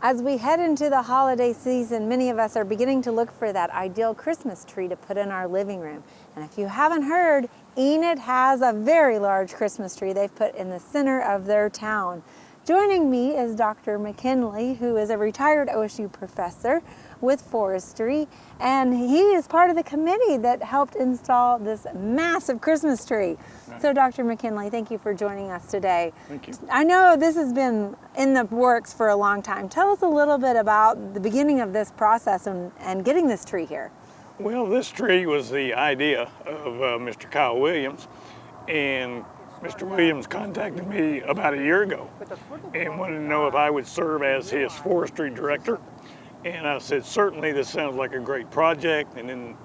As we head into the holiday season, many of us are beginning to look for that ideal Christmas tree to put in our living room. And if you haven't heard, Enid has a very large Christmas tree they've put in the center of their town. Joining me is Dr. McKinley, who is a retired OSU professor with forestry, and he is part of the committee that helped install this massive Christmas tree. So Dr. McKinley, thank you for joining us today. Thank you. I know this has been in the works for a long time. Tell us a little bit about the beginning of this process and getting this tree here. Well, this tree was the idea of Mr. Kyle Williams, and Mr. Williams contacted me about a year ago and wanted to know if I would serve as his forestry director. And I said, certainly, this sounds like a great project. And in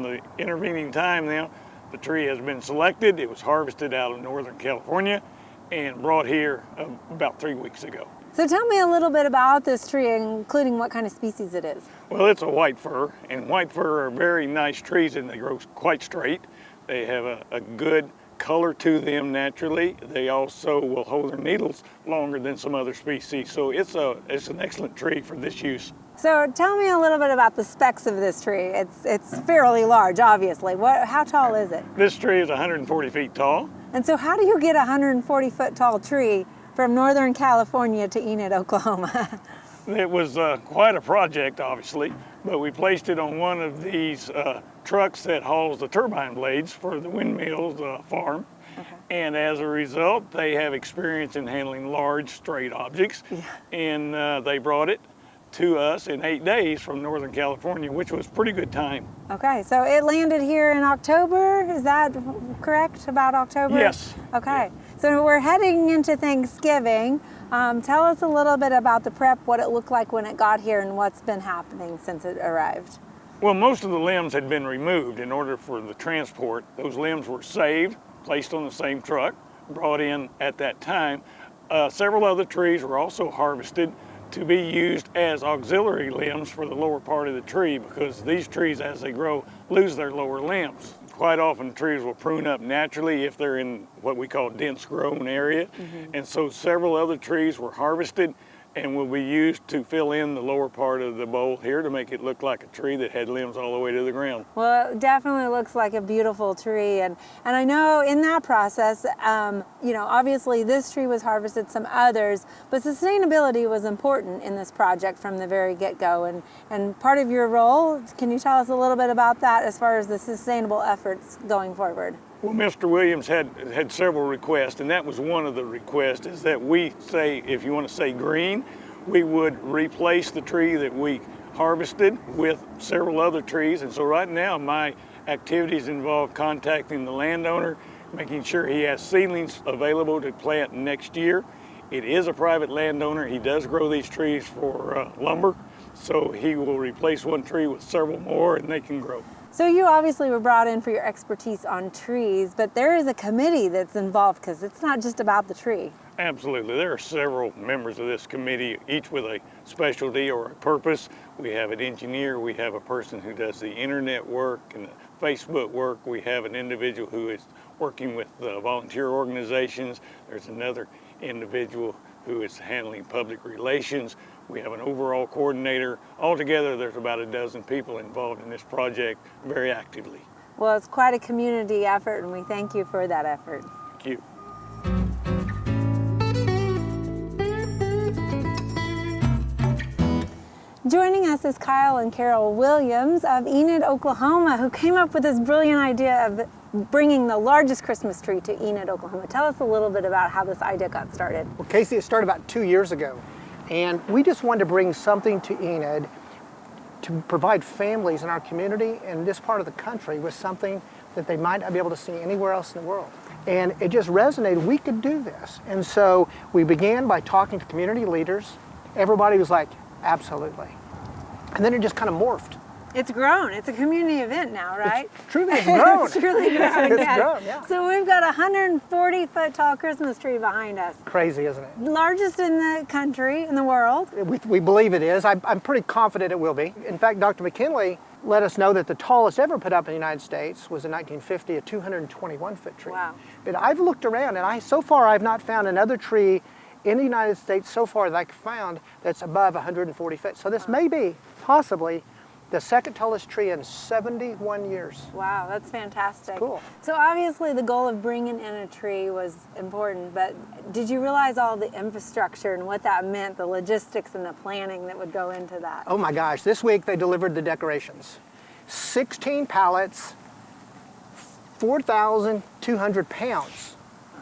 the intervening time now, the tree has been selected. It was harvested out of Northern California and brought here about 3 weeks ago. So tell me a little bit about this tree, including what kind of species it is. Well, it's a white fir, and white fir are very nice trees, and they grow quite straight. They have a good color to them naturally. They also will hold their needles longer than some other species. So it's an excellent tree for this use. So tell me a little bit about the specs of this tree. It's fairly large, obviously. How tall is it? This tree is 140 feet tall. And so how do you get a 140-foot tall tree from Northern California to Enid, Oklahoma? It was quite a project, obviously, but we placed it on one of these trucks that hauls the turbine blades for the windmills farm. Okay. And as a result, they have experience in handling large, straight objects. Yeah. And they brought it to us in 8 days from Northern California, which was pretty good time. Okay, so it landed here in October, is that correct, about October? Yes. Okay, so we're heading into Thanksgiving. Tell us a little bit about the prep, what it looked like when it got here and what's been happening since it arrived. Well, most of the limbs had been removed in order for the transport. Those limbs were saved, placed on the same truck, brought in at that time. Several other trees were also harvested to be used as auxiliary limbs for the lower part of the tree, because these trees, as they grow, lose their lower limbs. Quite often trees will prune up naturally if they're in what we call dense grown area. Mm-hmm. And so several other trees were harvested and will be used to fill in the lower part of the bowl here to make it look like a tree that had limbs all the way to the ground. Well, it definitely looks like a beautiful tree. And I know in that process, obviously this tree was harvested, some others, but sustainability was important in this project from the very get-go. And part of your role, can you tell us a little bit about that as far as the sustainable efforts going forward? Well, Mr. Williams had several requests, and that was one of the requests, is that we say, if you want to say green, we would replace the tree that we harvested with several other trees. And so right now my activities involve contacting the landowner, making sure he has seedlings available to plant next year. It is a private landowner. He does grow these trees for lumber, so he will replace one tree with several more and they can grow. So you obviously were brought in for your expertise on trees, but there is a committee that's involved because it's not just about the tree. Absolutely. There are several members of this committee, each with a specialty or a purpose. We have an engineer, we have a person who does the internet work and the Facebook work. We have an individual who is working with volunteer organizations. There's another individual who is handling public relations. We have an overall coordinator. Altogether, there's about a dozen people involved in this project very actively. Well, it's quite a community effort, and we thank you for that effort. Thank you. Joining us is Kyle and Carol Williams of Enid, Oklahoma, who came up with this brilliant idea of bringing the largest Christmas tree to Enid, Oklahoma. Tell us a little bit about how this idea got started. Well, Casey, it started about 2 years ago. And we just wanted to bring something to Enid to provide families in our community and this part of the country with something that they might not be able to see anywhere else in the world. And it just resonated, we could do this. And so we began by talking to community leaders. Everybody was like, absolutely. And then it just kind of morphed. It's grown. It's a community event now, right? It's truly grown. It's truly grown, It's yes. grown, yeah. So we've got a 140-foot tall Christmas tree behind us. Crazy, isn't it? Largest in the country, in the world. We believe it is. I'm pretty confident it will be. In fact, Dr. McKinley let us know that the tallest ever put up in the United States was in 1950, a 221-foot tree. Wow. But I've looked around, and so far I've not found another tree in the United States so far that I found that's above 140 feet. So this may be possibly the second tallest tree in 71 years. Wow, that's fantastic. Cool. So obviously the goal of bringing in a tree was important, but did you realize all the infrastructure and what that meant, the logistics and the planning that would go into that? Oh my gosh, this week they delivered the decorations. 16 pallets, 4,200 pounds.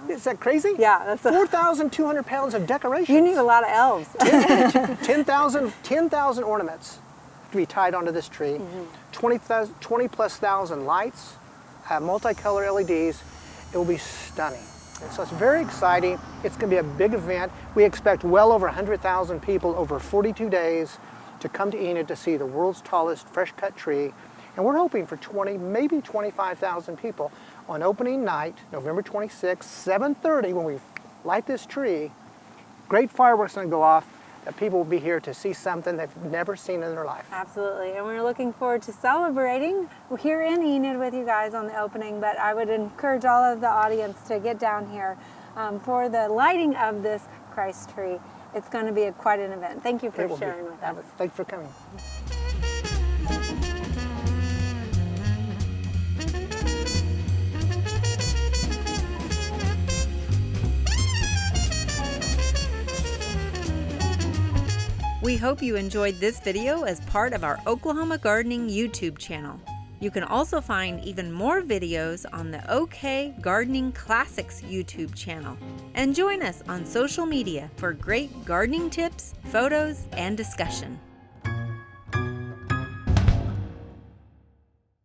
Is that crazy? Yeah, that's 4,200 pounds of decorations. You need a lot of elves. 10,000 ornaments to be tied onto this tree. 20 plus thousand lights, multicolor LEDs. It will be stunning. And so it's very exciting. It's going to be a big event. We expect well over 100,000 people over 42 days to come to Enid to see the world's tallest fresh cut tree. And we're hoping for 20, maybe 25,000 people on opening night, November 26th, 7:30, when we light this tree. Great fireworks going to go off. That people will be here to see something they've never seen in their life. Absolutely, and we're looking forward to celebrating here in Enid with you guys on the opening, but I would encourage all of the audience to get down here for the lighting of this Christ tree. It's going to be quite an event. Thank you for sharing with us. Thanks for coming. We hope you enjoyed this video as part of our Oklahoma Gardening YouTube channel. You can also find even more videos on the OK Gardening Classics YouTube channel. And join us on social media for great gardening tips, photos, and discussion.